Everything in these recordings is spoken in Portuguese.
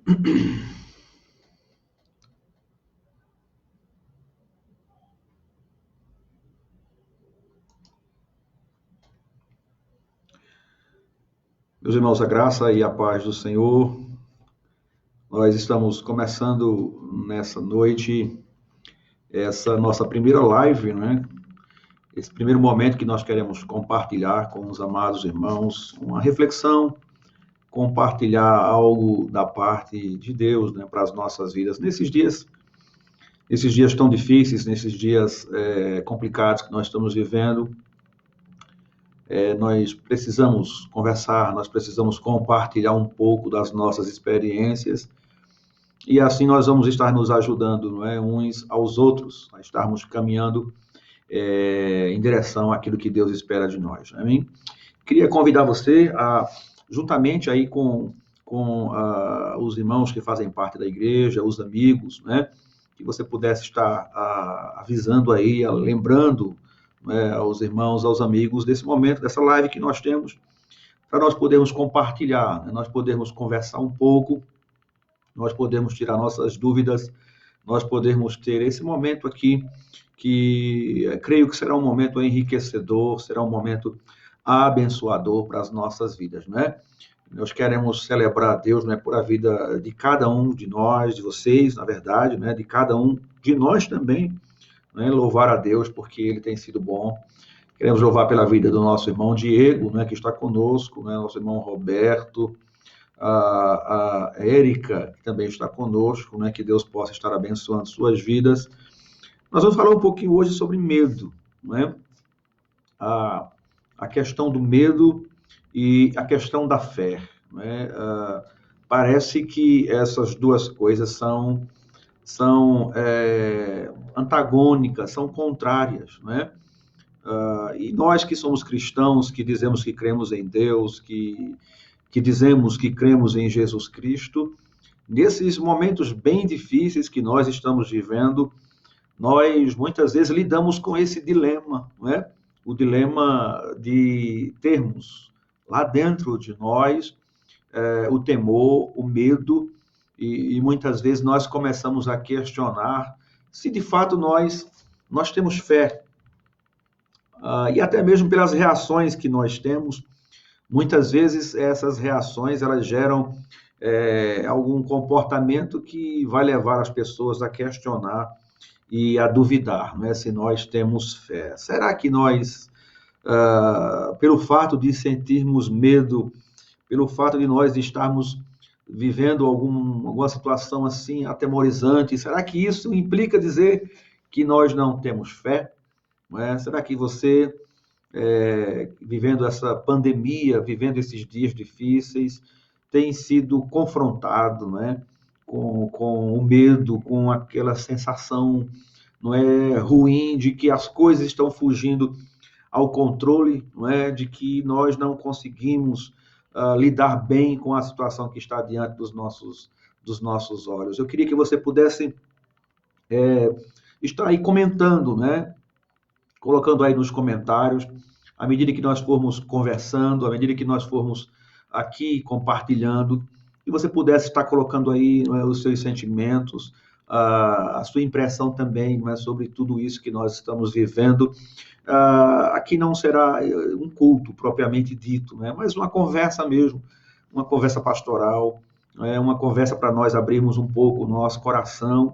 Meus irmãos, a graça e a paz do Senhor, nós estamos começando nessa noite essa nossa primeira live, né? Esse primeiro momento que nós queremos compartilhar com os amados irmãos, uma reflexão, compartilhar algo da parte de Deus, né, para as nossas vidas. Nesses dias tão difíceis, nesses dias complicados que nós estamos vivendo, nós precisamos conversar, nós precisamos compartilhar um pouco das nossas experiências e assim nós vamos estar nos ajudando, não é, uns aos outros, a estarmos caminhando em direção àquilo que Deus espera de nós. Amém? Queria convidar você a, juntamente aí com os irmãos que fazem parte da igreja, os amigos, né, que você pudesse estar avisando aí, lembrando, né, aos irmãos, aos amigos desse momento, dessa live que nós temos, para nós podermos compartilhar, né, nós podermos conversar um pouco, nós podemos tirar nossas dúvidas, nós podemos ter esse momento aqui, que creio que será um momento enriquecedor, será um momento abençoador para as nossas vidas, né? Nós queremos celebrar a Deus, né, por a vida de cada um de nós, de vocês, na verdade, né, de cada um de nós também, né, louvar a Deus porque Ele tem sido bom. Queremos louvar pela vida do nosso irmão Diego, né, que está conosco, né, nosso irmão Roberto, a Érica, que também está conosco, né, que Deus possa estar abençoando suas vidas. Nós vamos falar um pouquinho hoje sobre medo, né? A questão do medo e a questão da fé, né? Parece que essas duas coisas são antagônicas, são contrárias, né? E nós que somos cristãos, que dizemos que cremos em Deus, que dizemos que cremos em Jesus Cristo, nesses momentos bem difíceis que nós estamos vivendo, nós muitas vezes lidamos com esse dilema, não é? O dilema de termos lá dentro de nós o temor, o medo, e muitas vezes nós começamos a questionar se de fato nós temos fé. E até mesmo pelas reações que nós temos, muitas vezes essas reações elas geram algum comportamento que vai levar as pessoas a questionar e a duvidar, né, se nós temos fé. Será que nós, pelo fato de sentirmos medo, pelo fato de nós estarmos vivendo alguma situação assim atemorizante, será que isso implica dizer que nós não temos fé? Não é? Será que você, vivendo essa pandemia, vivendo esses dias difíceis, tem sido confrontado, não é? Com o medo, com aquela sensação, não é, ruim de que as coisas estão fugindo ao controle, não é, de que nós não conseguimos lidar bem com a situação que está diante dos nossos olhos. Eu queria que você pudesse estar aí comentando, né, colocando aí nos comentários, à medida que nós formos conversando, à medida que nós formos aqui compartilhando, e você pudesse estar colocando aí, não é, os seus sentimentos, a sua impressão também, não é, sobre tudo isso que nós estamos vivendo. Aqui não será um culto propriamente dito, né, mas uma conversa mesmo, uma conversa pastoral, uma conversa para nós abrirmos um pouco o nosso coração,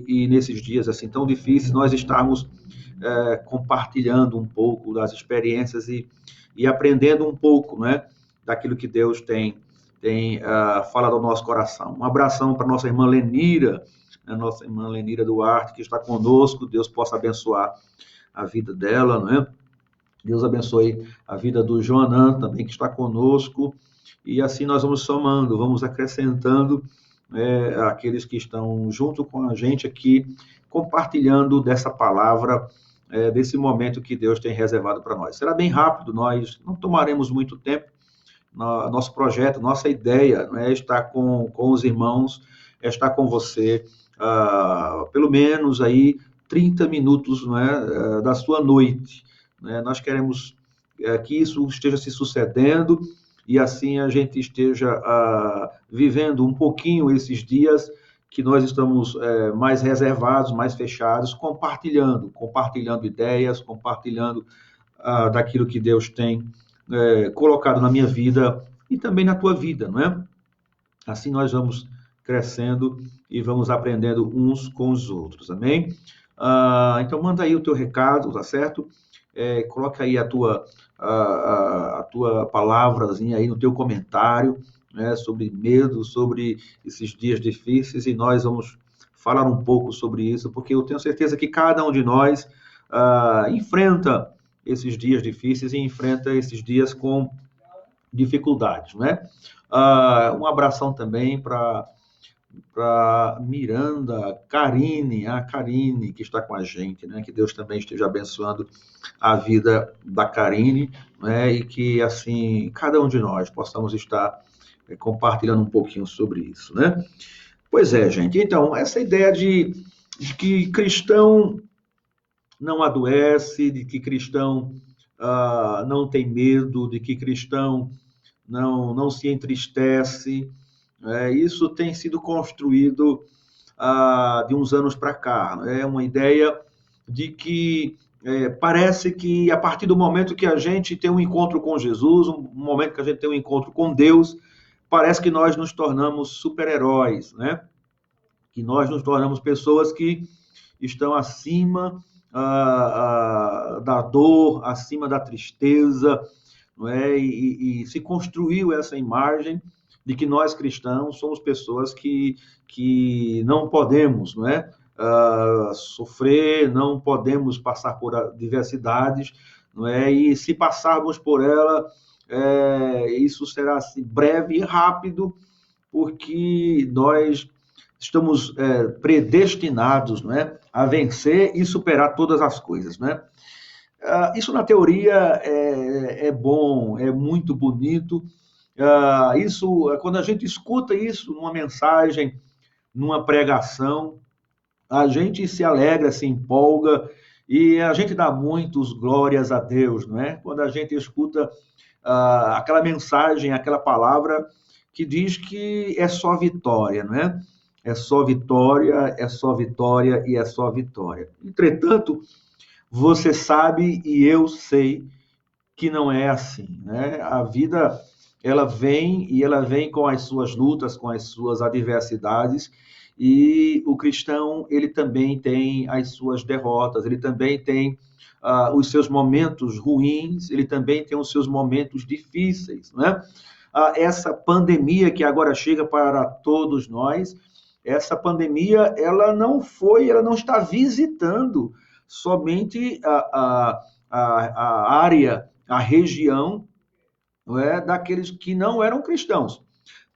e nesses dias assim tão difíceis nós estarmos compartilhando um pouco das experiências e aprendendo um pouco, né, daquilo que Deus tem falado ao nosso coração. Um abração para nossa irmã Lenira, a nossa irmã Lenira Duarte, que está conosco. Deus possa abençoar a vida dela, não é? Deus abençoe a vida do Joanan também, que está conosco, e assim nós vamos somando, vamos acrescentando aqueles que estão junto com a gente aqui, compartilhando dessa palavra, desse momento que Deus tem reservado para nós. Será bem rápido, nós não tomaremos muito tempo. Nosso projeto, nossa ideia, é estar com os irmãos, estar com você, pelo menos aí 30 minutos, não é, da sua noite. Né? Nós queremos que isso esteja se sucedendo, e assim a gente esteja vivendo um pouquinho esses dias que nós estamos mais reservados, mais fechados, compartilhando ideias, compartilhando daquilo que Deus tem colocado na minha vida e também na tua vida, não é? Assim nós vamos crescendo e vamos aprendendo uns com os outros, amém? Então manda aí o teu recado, tá certo? Coloca aí a tua palavrazinha aí no teu comentário, né, sobre medo, sobre esses dias difíceis, e nós vamos falar um pouco sobre isso, porque eu tenho certeza que cada um de nós enfrenta esses dias difíceis e enfrenta esses dias com dificuldades, né? Um abração também para Miranda, Karine, a Karine que está com a gente, né? Que Deus também esteja abençoando a vida da Karine, né? E que assim cada um de nós possamos estar compartilhando um pouquinho sobre isso, né? Pois é, gente. Então essa ideia de que cristão não adoece, de que cristão não tem medo, de que cristão não se entristece. Isso tem sido construído de uns anos para cá. É uma ideia de que parece que a partir do momento que a gente tem um encontro com Jesus, um momento que a gente tem um encontro com Deus, parece que nós nos tornamos super-heróis, né? Que nós nos tornamos pessoas que estão acima da dor, acima da tristeza, não é? E se construiu essa imagem de que nós cristãos somos pessoas que não podemos, não é? Sofrer, não podemos passar por adversidades, não é? E se passarmos por ela, isso será assim, breve e rápido, porque nós estamos predestinados, não é? A vencer e superar todas as coisas, né? Isso na teoria é bom, é muito bonito. Quando a gente escuta isso numa mensagem, numa pregação, a gente se alegra, se empolga e a gente dá muitos glórias a Deus, não é? Quando a gente escuta aquela mensagem, aquela palavra que diz que é só vitória, não é? É só vitória, é só vitória e é só vitória. Entretanto, você sabe e eu sei que não é assim, né? A vida ela vem com as suas lutas, com as suas adversidades, e o cristão ele também tem as suas derrotas, ele também tem os seus momentos ruins, ele também tem os seus momentos difíceis, né? Essa pandemia que agora chega para todos nós, essa pandemia ela não está visitando somente a área, a região, não é, daqueles que não eram cristãos.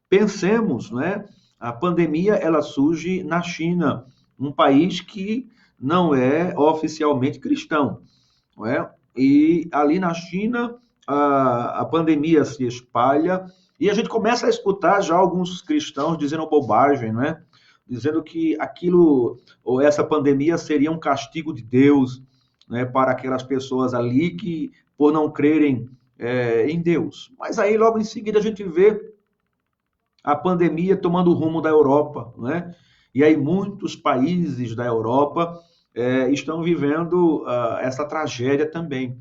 Pensemos, não é? A pandemia ela surge na China, um país que não é oficialmente cristão, não é? E ali na China a pandemia se espalha e a gente começa a escutar já alguns cristãos dizendo bobagem, não é? Dizendo que aquilo ou essa pandemia seria um castigo de Deus, né, para aquelas pessoas ali que por não crerem em Deus. Mas aí logo em seguida a gente vê a pandemia tomando o rumo da Europa, né? E aí muitos países da Europa estão vivendo essa tragédia também.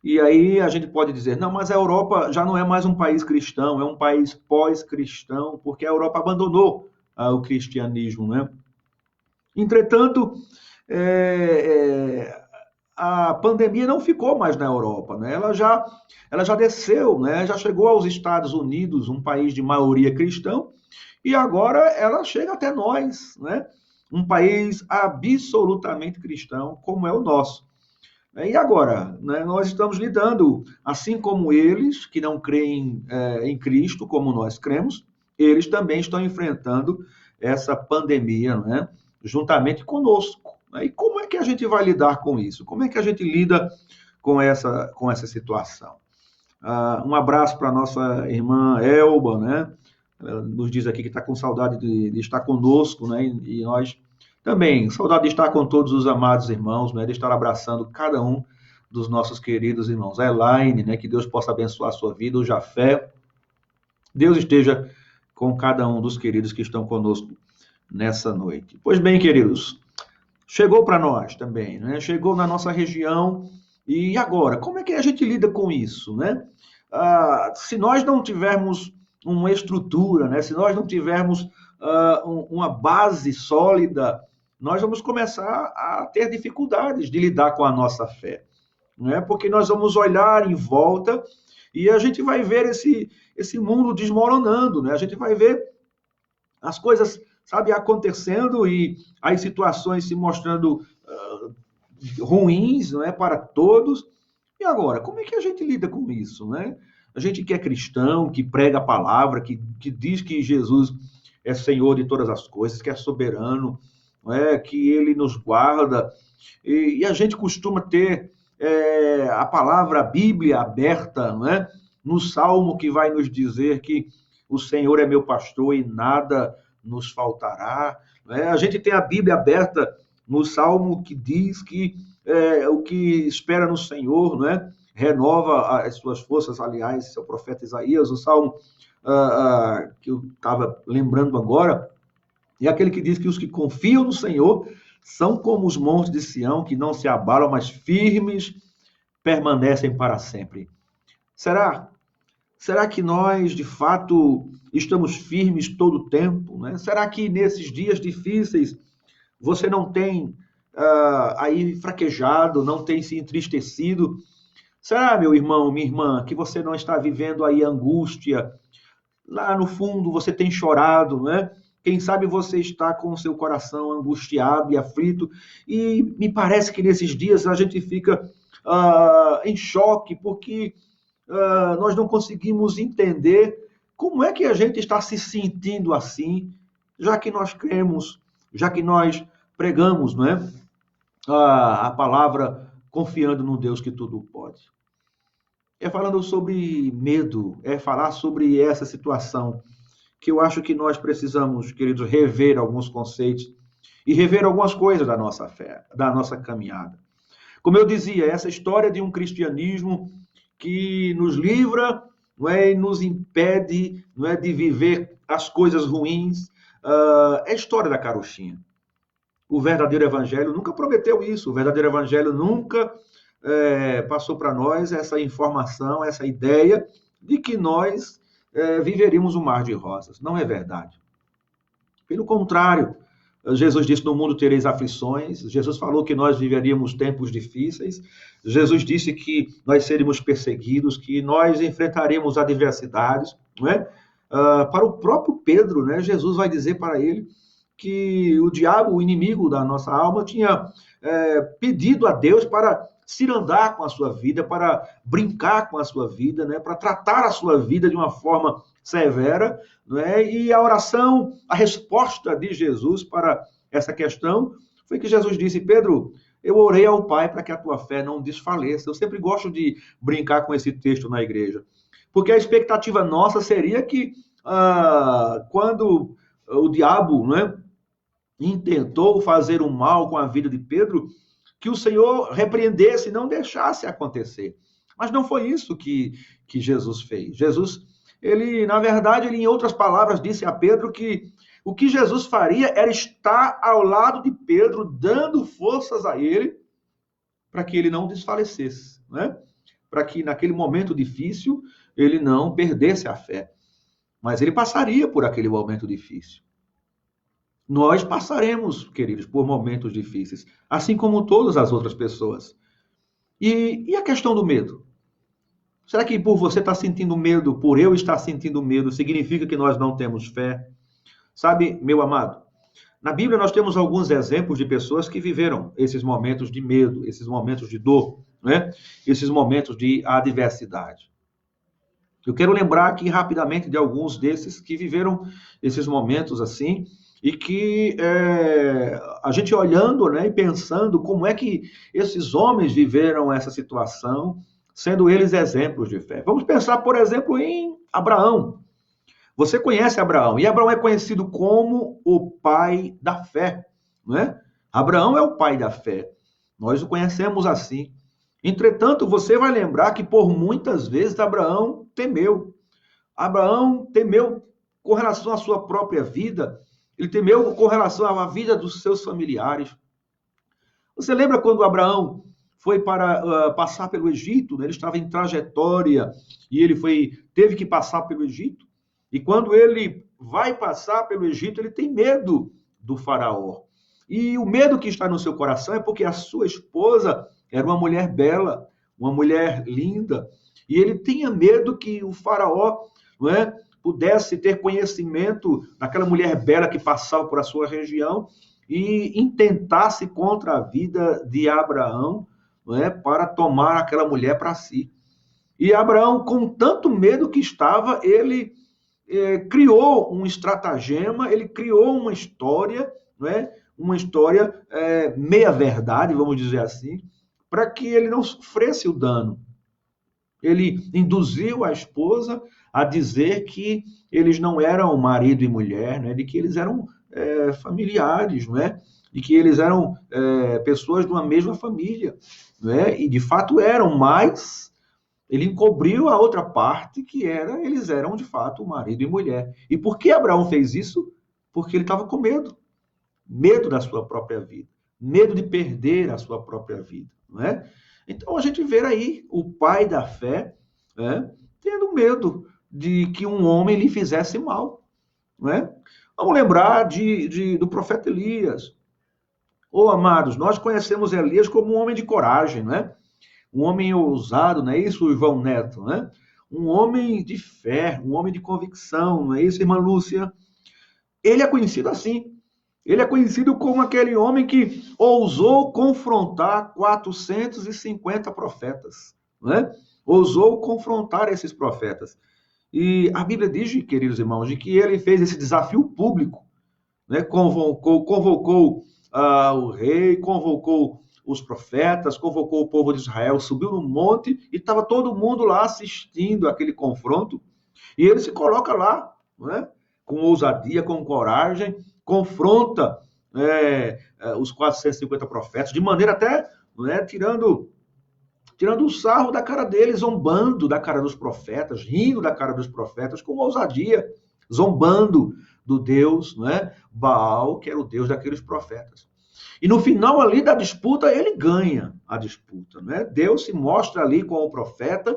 E aí a gente pode dizer, não, mas a Europa já não é mais um país cristão, é um país pós-cristão, porque a Europa abandonou o cristianismo, né? Entretanto, a pandemia não ficou mais na Europa, né? Ela já desceu, né? Já chegou aos Estados Unidos, um país de maioria cristã, e agora ela chega até nós, né? Um país absolutamente cristão, como é o nosso. E agora, né, nós estamos lidando, assim como eles, que não creem em Cristo, como nós cremos, eles também estão enfrentando essa pandemia, né, juntamente conosco. Né? E como é que a gente vai lidar com isso? Como é que a gente lida com essa situação? Um abraço para a nossa irmã Elba, né? Ela nos diz aqui que está com saudade de estar conosco, né? E nós também, saudade de estar com todos os amados irmãos, né? De estar abraçando cada um dos nossos queridos irmãos. A Elaine, né? Que Deus possa abençoar a sua vida, o Jafé, Deus esteja com cada um dos queridos que estão conosco nessa noite. Pois bem, queridos, chegou para nós também, né? Chegou na nossa região. E agora, como é que a gente lida com isso, né? Se nós não tivermos uma estrutura, né? Se nós não tivermos uma base sólida, nós vamos começar a ter dificuldades de lidar com a nossa fé, né? Porque nós vamos olhar em volta e a gente vai ver esse mundo desmoronando, né? A gente vai ver as coisas, sabe, acontecendo e as situações se mostrando ruins, não é, para todos. E agora, como é que a gente lida com isso, né? A gente que é cristão, que prega a palavra, que diz que Jesus é Senhor de todas as coisas, que é soberano, não é? Que Ele nos guarda, e a gente costuma ter a palavra, a Bíblia aberta, não é? No Salmo que vai nos dizer que o Senhor é meu pastor e nada nos faltará. Não é? A gente tem a Bíblia aberta no Salmo que diz que o que espera no Senhor, não é? Renova as suas forças, aliás, esse é o profeta Isaías, o Salmo que eu estava lembrando agora, é aquele que diz que os que confiam no Senhor são como os montes de Sião, que não se abalam, mas firmes permanecem para sempre. Será? Será que nós, de fato, estamos firmes todo o tempo, né? Será que nesses dias difíceis você não tem aí fraquejado, não tem se entristecido? Será, meu irmão, minha irmã, que você não está vivendo aí angústia? Lá no fundo você tem chorado, né? Quem sabe você está com o seu coração angustiado e aflito, e me parece que nesses dias a gente fica em choque, porque nós não conseguimos entender como é que a gente está se sentindo assim, já que nós cremos, já que nós pregamos, não é? A palavra confiando no Deus que tudo pode. É falando sobre medo, é falar sobre essa situação que eu acho que nós precisamos, queridos, rever alguns conceitos e rever algumas coisas da nossa fé, da nossa caminhada. Como eu dizia, essa história de um cristianismo que nos livra, não é, e nos impede, não é, de viver as coisas ruins, é a história da carochinha. O verdadeiro evangelho nunca prometeu isso, o verdadeiro evangelho nunca passou para nós essa informação, essa ideia de que nós viveríamos um mar de rosas. Não é verdade. Pelo contrário, Jesus disse: no mundo tereis aflições. Jesus falou que nós viveríamos tempos difíceis. Jesus disse que nós seríamos perseguidos, que nós enfrentaremos adversidades. Não é? Para o próprio Pedro, né, Jesus vai dizer para ele que o diabo, o inimigo da nossa alma, tinha pedido a Deus para cirandar com a sua vida, para brincar com a sua vida, né, para tratar a sua vida de uma forma severa, não é? E a oração, a resposta de Jesus para essa questão foi que Jesus disse: Pedro, eu orei ao Pai para que a tua fé não desfaleça. Eu sempre gosto de brincar com esse texto na igreja, porque a expectativa nossa seria que quando o diabo, não é, intentou fazer um mal com a vida de Pedro, que o Senhor repreendesse e não deixasse acontecer. Mas não foi isso que Jesus fez. Jesus, ele, na verdade, ele, em outras palavras, disse a Pedro que o que Jesus faria era estar ao lado de Pedro, dando forças a ele, para que ele não desfalecesse, né? Para que naquele momento difícil ele não perdesse a fé. Mas ele passaria por aquele momento difícil. Nós passaremos, queridos, por momentos difíceis, assim como todas as outras pessoas. E a questão do medo? Será que por você estar sentindo medo, por eu estar sentindo medo, significa que nós não temos fé? Sabe, meu amado, na Bíblia nós temos alguns exemplos de pessoas que viveram esses momentos de medo, esses momentos de dor, né? Esses momentos de adversidade. Eu quero lembrar aqui rapidamente de alguns desses que viveram esses momentos assim, e que a gente olhando, né, e pensando como é que esses homens viveram essa situação, sendo eles exemplos de fé. Vamos pensar, por exemplo, em Abraão. Você conhece Abraão, e Abraão é conhecido como o pai da fé, não é? Abraão é o pai da fé. Nós o conhecemos assim. Entretanto, você vai lembrar que por muitas vezes Abraão temeu. Abraão temeu com relação à sua própria vida, ele temeu com relação à vida dos seus familiares. Você lembra quando Abraão foi para passar pelo Egito, né? Ele estava em trajetória e teve que passar pelo Egito. E quando ele vai passar pelo Egito, ele tem medo do faraó. E o medo que está no seu coração é porque a sua esposa era uma mulher bela, uma mulher linda, e ele tinha medo que o faraó, não é, pudesse ter conhecimento daquela mulher bela que passava por a sua região e intentasse contra a vida de Abraão, não é, para tomar aquela mulher para si. E Abraão, com tanto medo que estava, ele criou um estratagema, ele criou uma história, não é? Uma história meia-verdade, vamos dizer assim, para que ele não sofresse o dano. Ele induziu a esposa a dizer que eles não eram marido e mulher, né? De que eles eram familiares, não é? De que eles eram pessoas de uma mesma família, não é? E de fato eram, mas ele encobriu a outra parte que eles eram de fato marido e mulher. E por que Abraão fez isso? Porque ele estava com medo. Medo da sua própria vida. Medo de perder a sua própria vida, não é? Então a gente vê aí o pai da fé, né, tendo medo de que um homem lhe fizesse mal, não é? Vamos lembrar do profeta Elias. Amados, nós conhecemos Elias como um homem de coragem, não é? Um homem ousado, não é isso, João Neto, né? Um homem de fé, um homem de convicção, não é isso, irmã Lúcia? Ele é conhecido assim. Ele é conhecido como aquele homem que ousou confrontar 450 profetas, não é? Ousou confrontar esses profetas. E a Bíblia diz, queridos irmãos, de que ele fez esse desafio público, né? Convocou o rei, convocou os profetas, convocou o povo de Israel, subiu no monte e estava todo mundo lá assistindo aquele confronto. E ele se coloca lá, não é? Com ousadia, com coragem, confronta os 450 profetas, de maneira até, não é, tirando o sarro da cara deles, zombando da cara dos profetas, rindo da cara dos profetas, com ousadia, zombando do Deus, não é, Baal, que era o Deus daqueles profetas. E no final ali da disputa, ele ganha a disputa, não é? Deus se mostra ali com o profeta,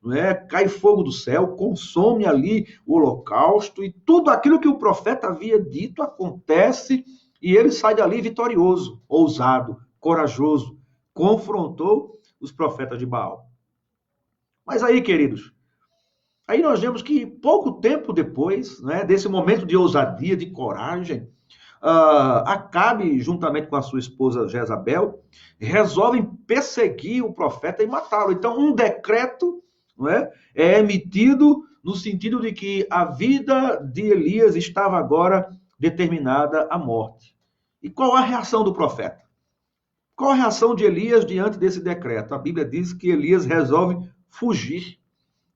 não é? Cai fogo do céu, consome ali o holocausto e tudo aquilo que o profeta havia dito acontece e ele sai dali vitorioso, ousado, corajoso, confrontou os profetas de Baal. Mas aí, queridos, aí nós vemos que pouco tempo depois, né, desse momento de ousadia, de coragem, Acabe, juntamente com a sua esposa Jezabel, resolvem perseguir o profeta e matá-lo. Então, um decreto, não é emitido no sentido de que a vida de Elias estava agora determinada à morte. E qual a reação do profeta? Qual a reação de Elias diante desse decreto? A Bíblia diz que Elias resolve fugir,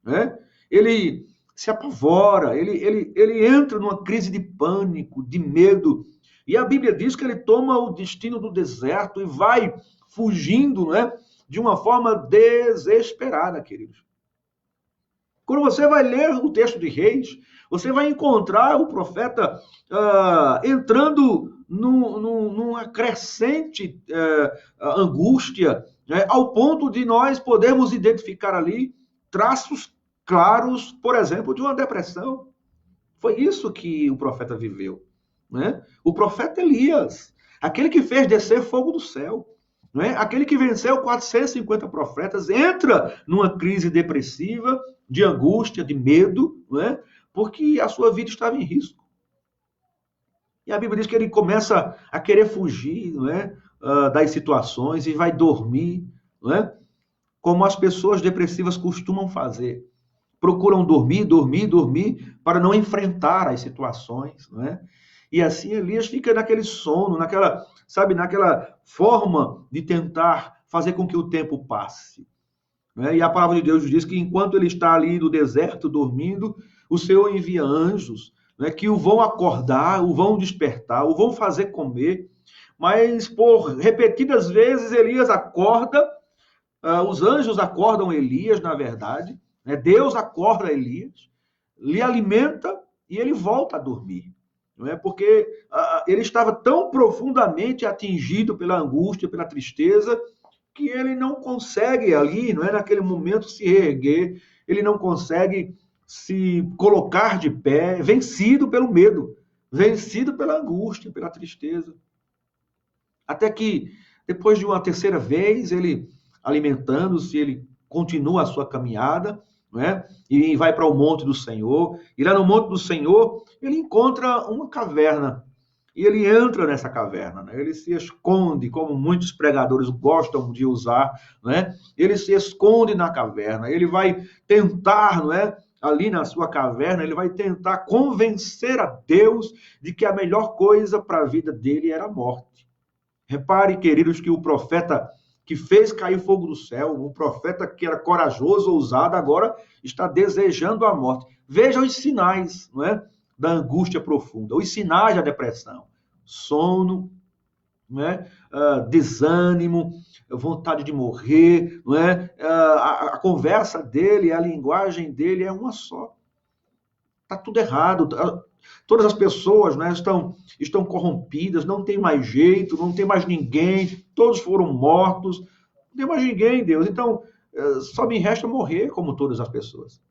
né? Ele se apavora, ele entra numa crise de pânico, de medo. E a Bíblia diz que ele toma o destino do deserto e vai fugindo, né, de uma forma desesperada, queridos. Quando você vai ler o texto de Reis, você vai encontrar o profeta entrando numa crescente angústia, né, ao ponto de nós podermos identificar ali traços claros, por exemplo, de uma depressão. Foi isso que o profeta viveu, né? O profeta Elias, aquele que fez descer fogo do céu, né? Aquele que venceu 450 profetas, entra numa crise depressiva, de angústia, de medo, né? Porque a sua vida estava em risco. E a Bíblia diz que ele começa a querer fugir, não é, das situações e vai dormir, não é? Como as pessoas depressivas costumam fazer. Procuram dormir para não enfrentar as situações, não é? E assim Elias fica naquele sono, naquela forma de tentar fazer com que o tempo passe. Né? E a palavra de Deus diz que enquanto ele está ali no deserto dormindo, o Senhor envia anjos, né, que o vão acordar, o vão despertar, o vão fazer comer. Mas por repetidas vezes Elias acorda, os anjos acordam Elias, na verdade, né? Deus acorda Elias, lhe alimenta e ele volta a dormir. Não é? Porque ele estava tão profundamente atingido pela angústia, pela tristeza, que ele não consegue ali, não é, naquele momento, se reerguer, ele não consegue se colocar de pé, vencido pelo medo, vencido pela angústia, pela tristeza. Até que, depois de uma terceira vez, ele alimentando-se, ele continua a sua caminhada, não é? E vai para o monte do Senhor. E lá no monte do Senhor, ele encontra uma caverna. E ele entra nessa caverna, né? Ele se esconde, como muitos pregadores gostam de usar, né? Ele se esconde na caverna, ele vai tentar, não é? Ali na sua caverna, ele vai tentar convencer a Deus de que a melhor coisa para a vida dele era a morte. Repare, queridos, que o profeta que fez cair fogo do céu, o profeta que era corajoso, ousado, agora está desejando a morte. Veja os sinais, não é? Da angústia profunda, os sinais da depressão: sono, não é? Desânimo, vontade de morrer, não é? A conversa dele, a linguagem dele é uma só. Está tudo errado. Todas as pessoas, né, estão corrompidas, não tem mais jeito, não tem mais ninguém, todos foram mortos, não tem mais ninguém, Deus. Então, só me resta morrer como todas as pessoas.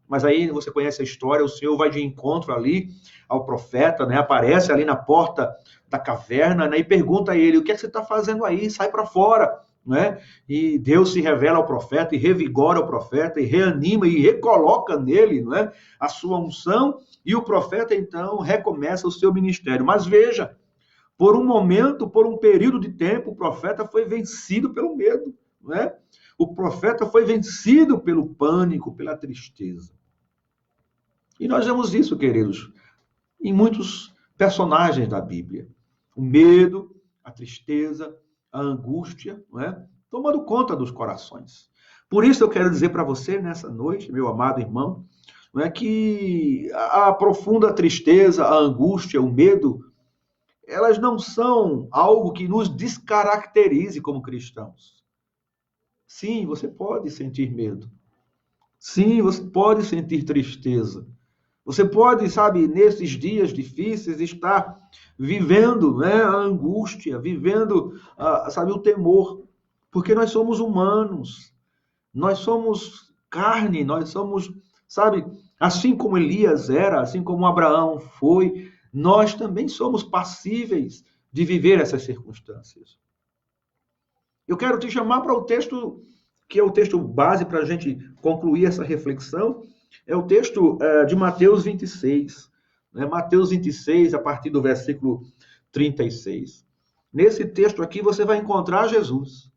Mas aí você conhece a história, o Senhor vai de encontro ali ao profeta, né? Aparece ali na porta da caverna, né? E pergunta a ele: o que é que você está fazendo aí? Sai para fora, né? E Deus se revela ao profeta e revigora o profeta e reanima e recoloca nele, né? A sua unção, e o profeta então recomeça o seu ministério. Mas veja, por um momento, por um período de tempo, o profeta foi vencido pelo medo, né? O profeta foi vencido pelo pânico, pela tristeza. E nós vemos isso, queridos, em muitos personagens da Bíblia. O medo, a tristeza, a angústia, não é? Tomando conta dos corações. Por isso eu quero dizer para você nessa noite, meu amado irmão, não é, que a profunda tristeza, a angústia, o medo, elas não são algo que nos descaracterize como cristãos. Sim, você pode sentir medo. Sim, você pode sentir tristeza. Você pode, sabe, nesses dias difíceis, estar vivendo, né, a angústia, vivendo, sabe, o temor. Porque nós somos humanos. Nós somos carne, nós somos, sabe, assim como Elias era, assim como Abraão foi, nós também somos passíveis de viver essas circunstâncias. Eu quero te chamar para o texto, que é o texto base para a gente concluir essa reflexão, é o texto de Mateus 26. Né? Mateus 26, a partir do versículo 36. Nesse texto aqui você vai encontrar Jesus,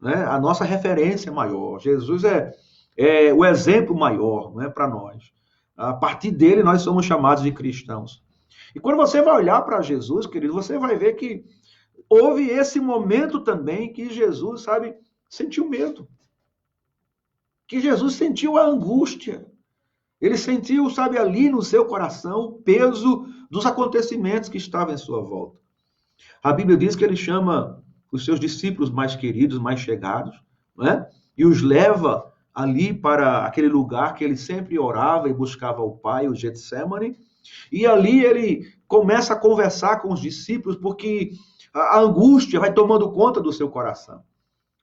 né? A nossa referência maior. Jesus é o exemplo maior, não é, para nós. A partir dele nós somos chamados de cristãos. E quando você vai olhar para Jesus, querido, você vai ver que houve esse momento também que Jesus, sabe, sentiu medo. Que Jesus sentiu a angústia. Ele sentiu, sabe, ali no seu coração o peso dos acontecimentos que estavam em sua volta. A Bíblia diz que ele chama os seus discípulos mais queridos, mais chegados, né? E os leva ali para aquele lugar que ele sempre orava e buscava o Pai, o Getsemane. E ali ele começa a conversar com os discípulos, porque a angústia vai tomando conta do seu coração.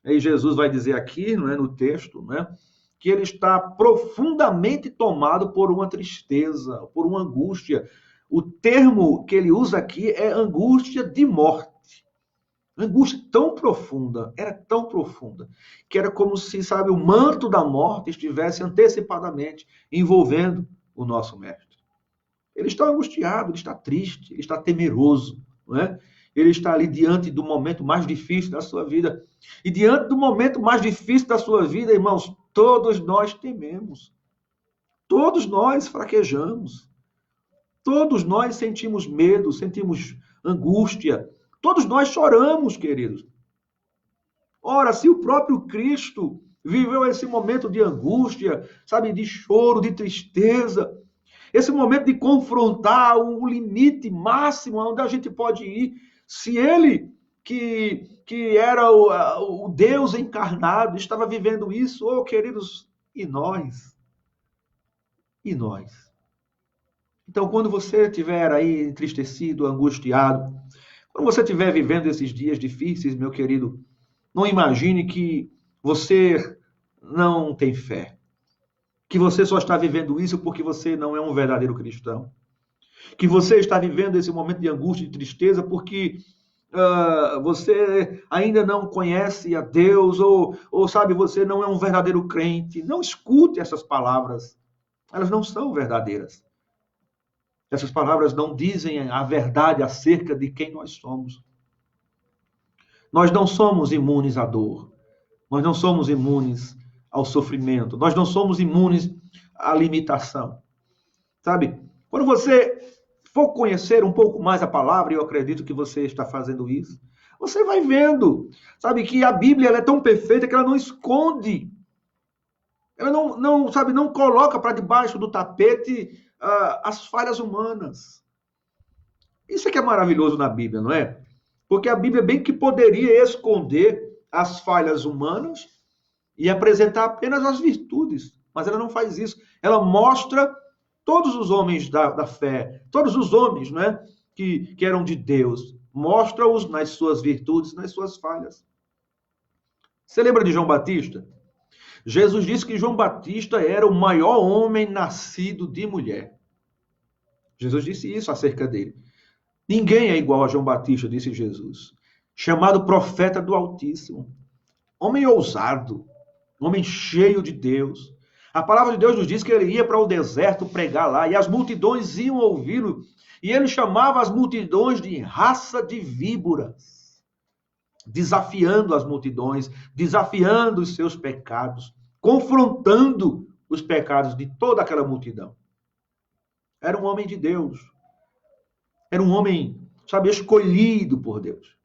E Jesus vai dizer aqui, não é, no texto, né, que ele está profundamente tomado por uma tristeza, por uma angústia. O termo que ele usa aqui é angústia de morte. Angústia tão profunda, era tão profunda, que era como se, sabe, o manto da morte estivesse antecipadamente envolvendo o nosso mestre. Ele está angustiado, ele está triste, ele está temeroso, não é? Ele está ali diante do momento mais difícil da sua vida. E diante do momento mais difícil da sua vida, irmãos, todos nós tememos. Todos nós fraquejamos. Todos nós sentimos medo, sentimos angústia. Todos nós choramos, queridos. Ora, se o próprio Cristo viveu esse momento de angústia, sabe, de choro, de tristeza, esse momento de confrontar o limite máximo onde a gente pode ir, se ele, que era o Deus encarnado, estava vivendo isso, oh, queridos, e nós? E nós? Então, quando você estiver aí entristecido, angustiado, quando você estiver vivendo esses dias difíceis, meu querido, não imagine que você não tem fé, que você só está vivendo isso porque você não é um verdadeiro cristão, que você está vivendo esse momento de angústia e tristeza porque você ainda não conhece a Deus ou sabe, você não é um verdadeiro crente. Não escute essas palavras, elas não são verdadeiras. Essas palavras não dizem a verdade acerca de quem nós somos. Nós não somos imunes à dor. Nós não somos imunes ao sofrimento. Nós não somos imunes à limitação. Sabe? Quando você for conhecer um pouco mais a palavra, e eu acredito que você está fazendo isso, você vai vendo, sabe, que a Bíblia ela é tão perfeita que ela não esconde, ela sabe, não coloca para debaixo do tapete as falhas humanas. Isso é que é maravilhoso na Bíblia, não é? Porque a Bíblia bem que poderia esconder as falhas humanas e apresentar apenas as virtudes, mas ela não faz isso. Ela mostra todos os homens da fé, todos os homens, né, que eram de Deus, mostra-os nas suas virtudes, nas suas falhas. Você lembra de João Batista? Jesus disse que João Batista era o maior homem nascido de mulher. Jesus disse isso acerca dele. Ninguém é igual a João Batista, disse Jesus. Chamado profeta do Altíssimo. Homem ousado, homem cheio de Deus. A palavra de Deus nos diz que ele ia para o deserto pregar lá e as multidões iam ouvi-lo. E ele chamava as multidões de raça de víboras, desafiando as multidões, desafiando os seus pecados, confrontando os pecados de toda aquela multidão. Era um homem de Deus. Era um homem, sabe, escolhido por Deus.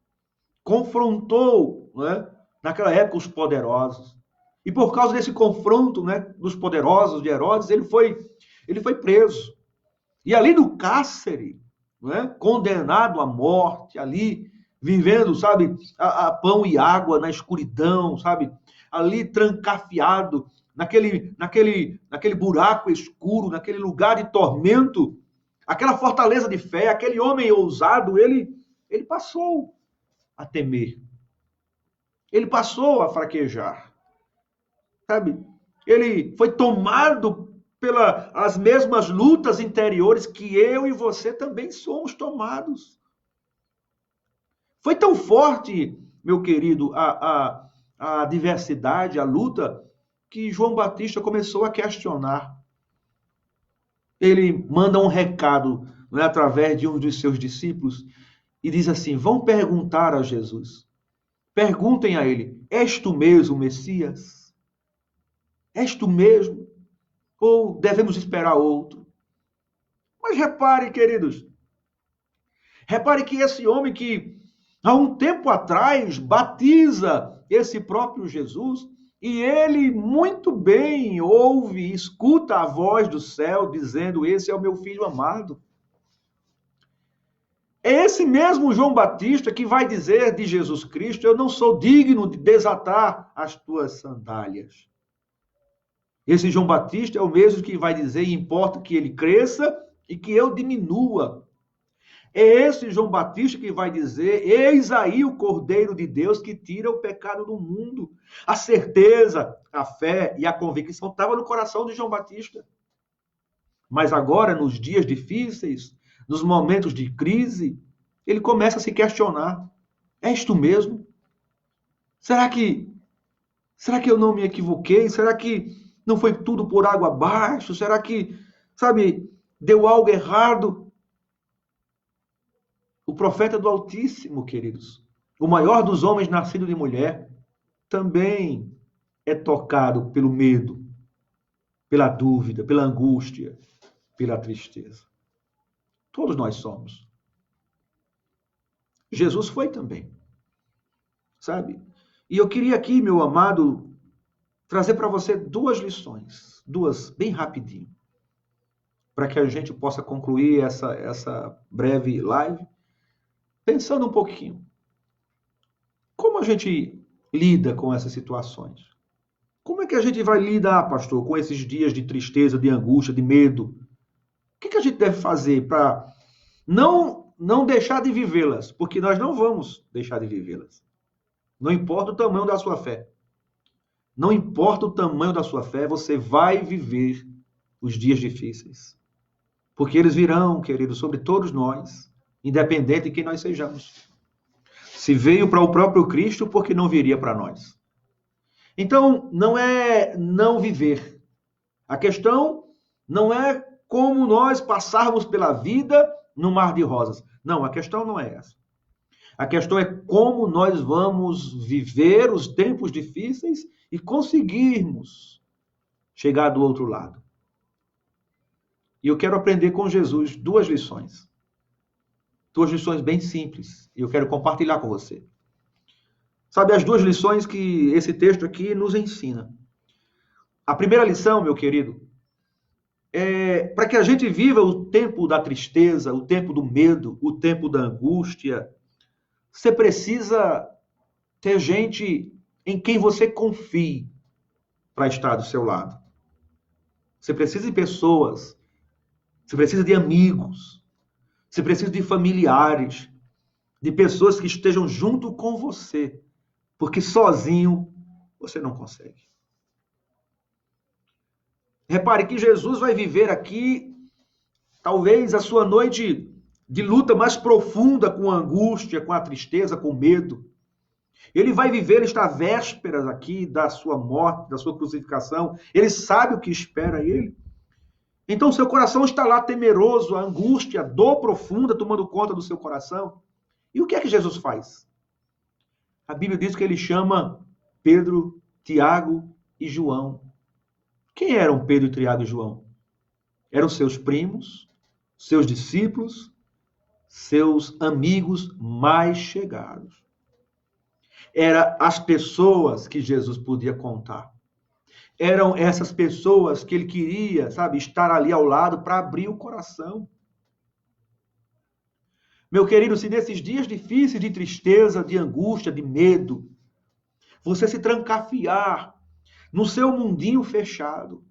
Confrontou, né, naquela época os poderosos. E por causa desse confronto, né, dos poderosos de Herodes, ele foi preso. E ali no cárcere, né, condenado à morte, ali vivendo, sabe, a pão e água na escuridão, sabe, ali trancafiado naquele buraco escuro, naquele lugar de tormento, aquela fortaleza de fé, aquele homem ousado, ele passou a temer. Ele passou a fraquejar. Sabe? Ele foi tomado pelas mesmas lutas interiores que eu e você também somos tomados. Foi tão forte, meu querido, a adversidade, a luta, que João Batista começou a questionar. Ele manda um recado, não é, através de um dos seus discípulos e diz assim: vão perguntar a Jesus. Perguntem a ele: és tu mesmo o Messias? És tu mesmo? Ou devemos esperar outro? Mas repare, queridos, repare que esse homem que há um tempo atrás batiza esse próprio Jesus, e ele muito bem ouve, escuta a voz do céu dizendo: esse é o meu filho amado. É esse mesmo João Batista que vai dizer de Jesus Cristo: eu não sou digno de desatar as tuas sandálias. Esse João Batista é o mesmo que vai dizer: importa que ele cresça e que eu diminua. É esse João Batista que vai dizer: eis aí o Cordeiro de Deus que tira o pecado do mundo. A certeza, a fé e a convicção estavam no coração de João Batista. Mas agora, nos dias difíceis, nos momentos de crise, ele começa a se questionar: és tu mesmo? Será que eu não me equivoquei? Será que não foi tudo por água abaixo? Será que, sabe, deu algo errado? O profeta do Altíssimo, queridos, o maior dos homens nascido de mulher, também é tocado pelo medo, pela dúvida, pela angústia, pela tristeza. Todos nós somos. Jesus foi também, sabe? E eu queria aqui, meu amado, trazer para você duas lições, duas bem rapidinho, para que a gente possa concluir essa breve live, pensando um pouquinho. Como a gente lida com essas situações? Como é que a gente vai lidar, pastor, com esses dias de tristeza, de angústia, de medo? que a gente deve fazer para não deixar de vivê-las? Porque nós não vamos deixar de vivê-las. Não importa o tamanho da sua fé. Não importa o tamanho da sua fé, você vai viver os dias difíceis. Porque eles virão, querido, sobre todos nós, independente de quem nós sejamos. Se veio para o próprio Cristo, por que não viria para nós? Então, não é não viver. A questão não é como nós passarmos pela vida no mar de rosas. Não, a questão não é essa. A questão é como nós vamos viver os tempos difíceis e conseguirmos chegar do outro lado. E eu quero aprender com Jesus duas lições. Duas lições bem simples. E eu quero compartilhar com você. Sabe, as duas lições que esse texto aqui nos ensina. A primeira lição, meu querido, é para que a gente viva o tempo da tristeza, o tempo do medo, o tempo da angústia, você precisa ter gente em quem você confie para estar do seu lado. Você precisa de pessoas, você precisa de amigos, você precisa de familiares, de pessoas que estejam junto com você, porque sozinho você não consegue. Repare que Jesus vai viver aqui, talvez, a sua noite de luta mais profunda com a angústia, com a tristeza, com o medo. Ele vai viver, ele está vésperas aqui da sua morte, da sua crucificação. Ele sabe o que espera ele. Então, seu coração está lá temeroso, a angústia, a dor profunda tomando conta do seu coração. E o que é que Jesus faz? A Bíblia diz que ele chama Pedro, Tiago e João. Quem eram Pedro, Tiago e João? Eram seus primos, seus discípulos, seus amigos mais chegados. Eram as pessoas que Jesus podia contar. Eram essas pessoas que ele queria, sabe, estar ali ao lado para abrir o coração. Meu querido, se nesses dias difíceis de tristeza, de angústia, de medo, você se trancafiar no seu mundinho fechado,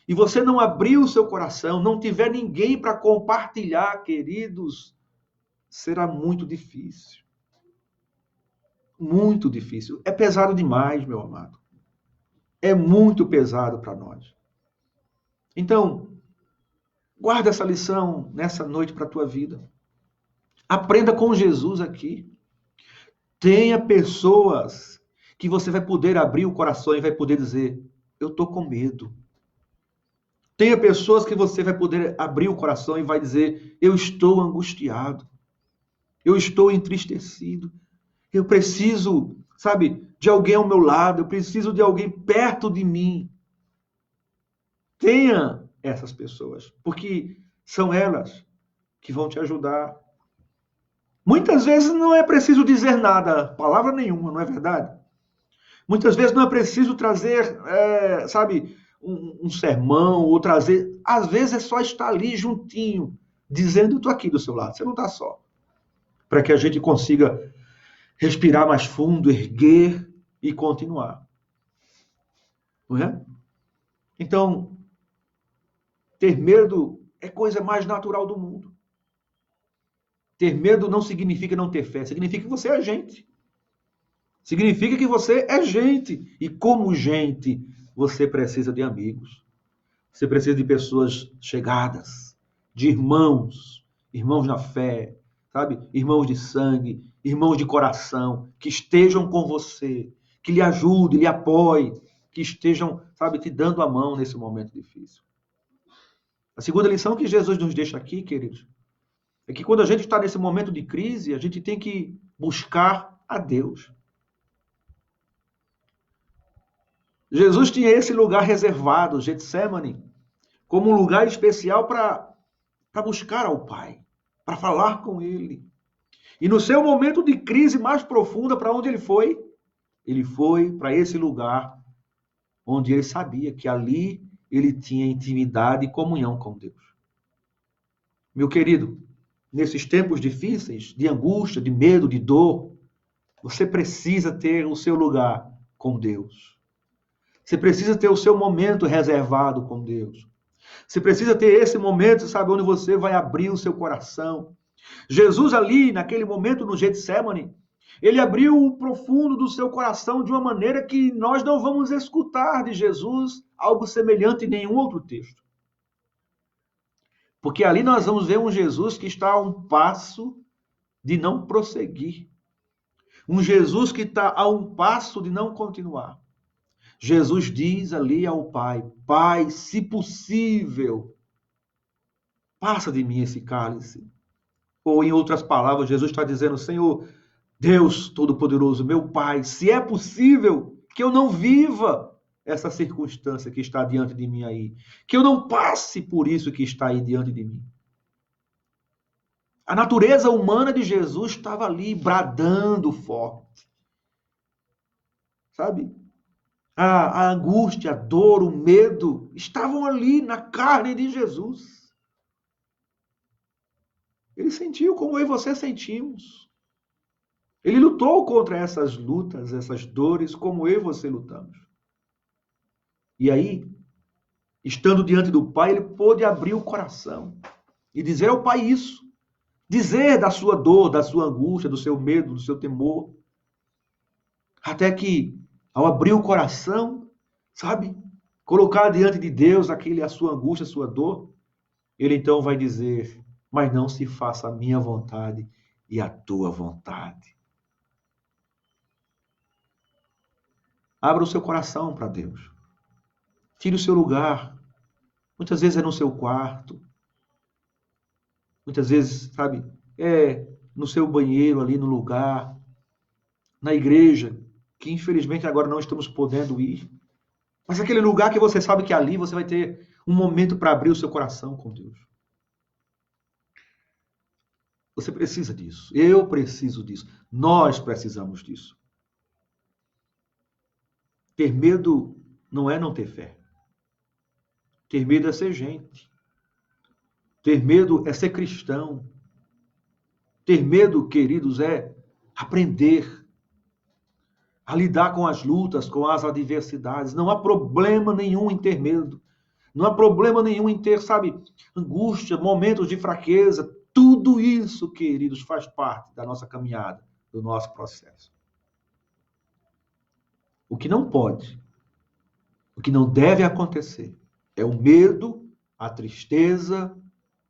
e você não abrir o seu coração, não tiver ninguém para compartilhar, queridos, será muito difícil. Muito difícil. É pesado demais, meu amado. É muito pesado para nós. Então, guarda essa lição nessa noite para a tua vida. Aprenda com Jesus aqui. Tenha pessoas que você vai poder abrir o coração e vai poder dizer, eu estou com medo. Tenha pessoas que você vai poder abrir o coração e vai dizer, eu estou angustiado. Eu estou entristecido. Eu preciso, sabe, de alguém ao meu lado. Eu preciso de alguém perto de mim. Tenha essas pessoas, porque são elas que vão te ajudar. Muitas vezes não é preciso dizer nada, palavra nenhuma, não é verdade? Muitas vezes não é preciso trazer, sabe, um sermão ou trazer. Às vezes é só estar ali juntinho, dizendo, eu estou aqui do seu lado, você não está só. Para que a gente consiga respirar mais fundo, erguer e continuar. Não é? Então, ter medo é coisa mais natural do mundo. Ter medo não significa não ter fé, significa que você é gente. Significa que você é gente. E como gente, você precisa de amigos. Você precisa de pessoas chegadas, de irmãos, irmãos na fé, sabe? Irmãos de sangue, irmãos de coração, que estejam com você, que lhe ajudem, lhe apoiem, que estejam, sabe, te dando a mão nesse momento difícil. A segunda lição que Jesus nos deixa aqui, queridos, é que quando a gente está nesse momento de crise, a gente tem que buscar a Deus. Jesus tinha esse lugar reservado, Getsemane, como um lugar especial para buscar ao Pai, para falar com Ele. E no seu momento de crise mais profunda, para onde ele foi? Ele foi para esse lugar onde ele sabia que ali ele tinha intimidade e comunhão com Deus. Meu querido, nesses tempos difíceis, de angústia, de medo, de dor, você precisa ter o seu lugar com Deus. Você precisa ter o seu momento reservado com Deus. Você precisa ter esse momento, sabe, onde você vai abrir o seu coração. Jesus ali, naquele momento no Getsemane, ele abriu o profundo do seu coração de uma maneira que nós não vamos escutar de Jesus algo semelhante em nenhum outro texto. Porque ali nós vamos ver um Jesus que está a um passo de não prosseguir. Um Jesus que está a um passo de não continuar. Jesus diz ali ao Pai: Pai, se possível, passa de mim esse cálice. Ou, em outras palavras, Jesus está dizendo: Senhor, Deus Todo-Poderoso, meu Pai, se é possível que eu não viva essa circunstância que está diante de mim aí, que eu não passe por isso que está aí diante de mim. A natureza humana de Jesus estava ali bradando forte. Sabe? A angústia, a dor, o medo estavam ali na carne de Jesus. Ele sentiu como eu e você sentimos. Ele lutou contra essas lutas, essas dores, como eu e você lutamos. E aí, estando diante do Pai, ele pôde abrir o coração e dizer ao Pai isso. Dizer da sua dor, da sua angústia, do seu medo, do seu temor. Até que, ao abrir o coração, sabe, colocar diante de Deus a sua angústia, a sua dor, ele então vai dizer: mas não se faça a minha vontade e a tua vontade. Abra o seu coração para Deus. Tire o seu lugar. Muitas vezes é no seu quarto. Muitas vezes, sabe, é no seu banheiro ali no lugar. Na igreja, que infelizmente agora não estamos podendo ir. Mas aquele lugar que você sabe que ali você vai ter um momento para abrir o seu coração com Deus. Você precisa disso. Eu preciso disso. Nós precisamos disso. Ter medo não é não ter fé. Ter medo é ser gente. Ter medo é ser cristão. Ter medo, queridos, é aprender a lidar com as lutas, com as adversidades. Não há problema nenhum em ter medo. Não há problema nenhum em ter, sabe, angústia, momentos de fraqueza. Tudo isso, queridos, faz parte da nossa caminhada, do nosso processo. O que não pode, o que não deve acontecer é o medo, a tristeza,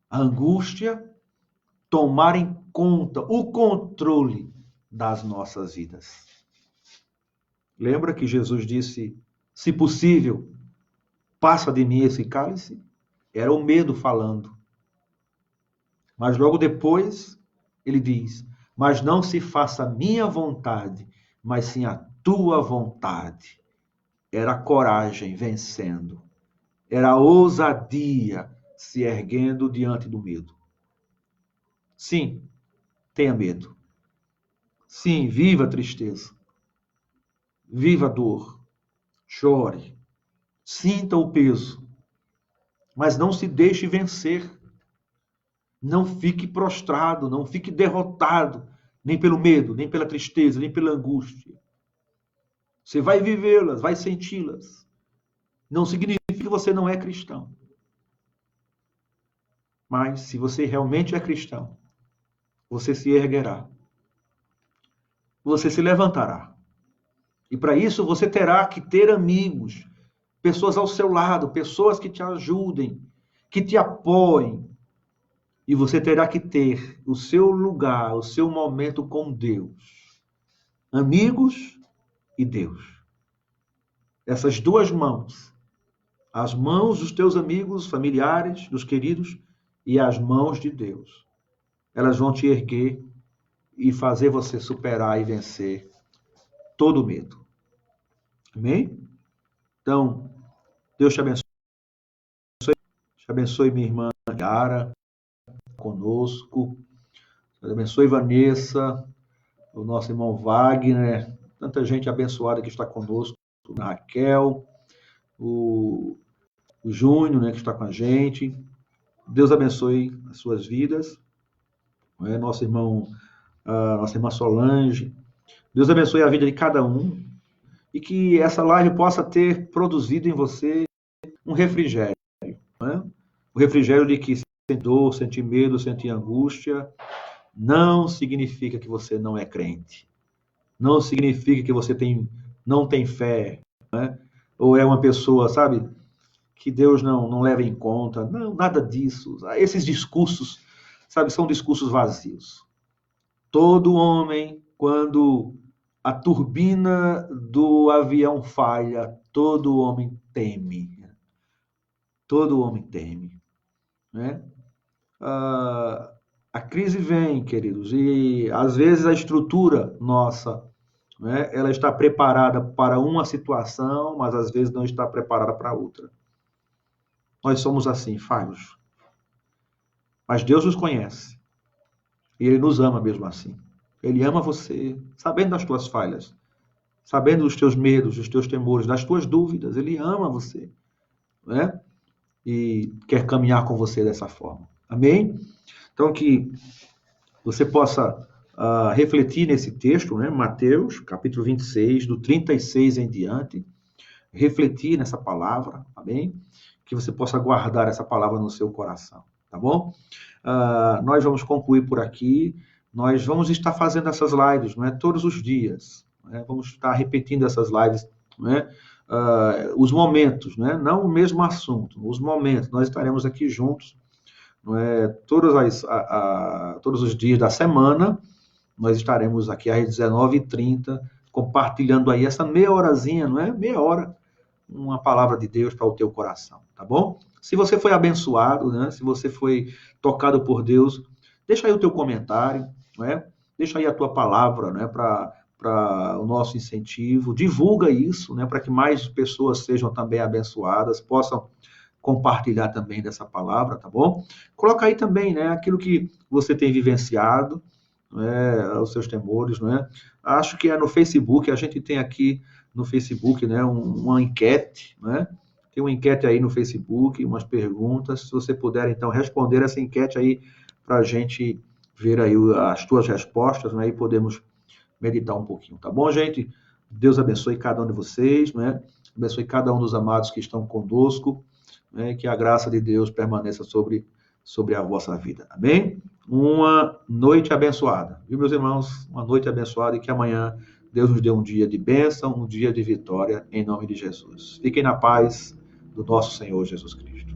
a angústia tomarem conta, o controle das nossas vidas. Lembra que Jesus disse: se possível, passa de mim esse cálice? Era o medo falando. Mas logo depois, ele diz: mas não se faça a minha vontade, mas sim a tua vontade. Era a coragem vencendo. Era a ousadia se erguendo diante do medo. Sim, tenha medo. Sim, viva a tristeza. Viva a dor. Chore. Sinta o peso. Mas não se deixe vencer. Não fique prostrado, não fique derrotado, nem pelo medo, nem pela tristeza, nem pela angústia. Você vai vivê-las, vai senti-las. Não significa que você não é cristão. Mas se você realmente é cristão, você se erguerá. Você se levantará. E para isso você terá que ter amigos, pessoas ao seu lado, pessoas que te ajudem, que te apoiem. E você terá que ter o seu lugar, o seu momento com Deus. Amigos e Deus. Essas duas mãos. As mãos dos teus amigos, familiares, dos queridos, e as mãos de Deus. Elas vão te erguer e fazer você superar e vencer todo medo. Amém? Então, Deus te abençoe. Te abençoe, minha irmã Yara, conosco. Deus abençoe, Vanessa, o nosso irmão Wagner, tanta gente abençoada que está conosco, a Raquel, o Júnior, né, que está com a gente. Deus abençoe as suas vidas. Nosso irmão, nossa irmã Solange. Deus abençoe a vida de cada um e que essa live possa ter produzido em você um refrigério, né? O refrigério de que sentir dor, sentir medo, sentir angústia, não significa que você não é crente. Não significa que você não tem fé, né? Ou é uma pessoa, sabe, que Deus não leva em conta. Não, nada disso. Esses discursos, sabe, são discursos vazios. Todo homem, quando a turbina do avião falha, todo homem teme. Todo homem teme, né? A crise vem, queridos, e às vezes a estrutura nossa, né, ela está preparada para uma situação, mas às vezes não está preparada para outra. Nós somos assim, falhos. Mas Deus nos conhece. E Ele nos ama mesmo assim. Ele ama você, sabendo das tuas falhas, sabendo dos teus medos, dos teus temores, das tuas dúvidas. Ele ama você, né? E quer caminhar com você dessa forma. Amém? Então, que você possa refletir nesse texto, né? Mateus, capítulo 26, do 36 em diante. Refletir nessa palavra, amém? Que você possa guardar essa palavra no seu coração, tá bom? Nós vamos concluir por aqui. Nós vamos estar fazendo essas lives, não é? Todos os dias. Né? Vamos estar repetindo essas lives, não é? Os momentos, né? Não o mesmo assunto, os momentos. Nós estaremos aqui juntos, não é? Todos os dias da semana, nós estaremos aqui às 19h30, compartilhando aí essa meia horazinha, não é? Meia hora, uma palavra de Deus para o teu coração, tá bom? Se você foi abençoado, né? Se você foi tocado por Deus, deixa aí o teu comentário, né? Deixa aí a tua palavra, né? Para o nosso incentivo, divulga isso, né? Para que mais pessoas sejam também abençoadas, possam compartilhar também dessa palavra, tá bom? Coloca aí também, né? Aquilo que você tem vivenciado, né, os seus temores, né? Acho que é no Facebook, a gente tem aqui no Facebook, né, uma enquete, né? Tem uma enquete aí no Facebook, umas perguntas. Se você puder, então, responder essa enquete aí para a gente ver aí as tuas respostas, né? E podemos meditar um pouquinho, tá bom, gente? Deus abençoe cada um de vocês, né? Abençoe cada um dos amados que estão conosco, né? Que a graça de Deus permaneça sobre a vossa vida. Amém? Uma noite abençoada. Viu, meus irmãos? Uma noite abençoada e que amanhã Deus nos dê um dia de bênção, um dia de vitória, em nome de Jesus. Fiquem na paz do nosso Senhor Jesus Cristo.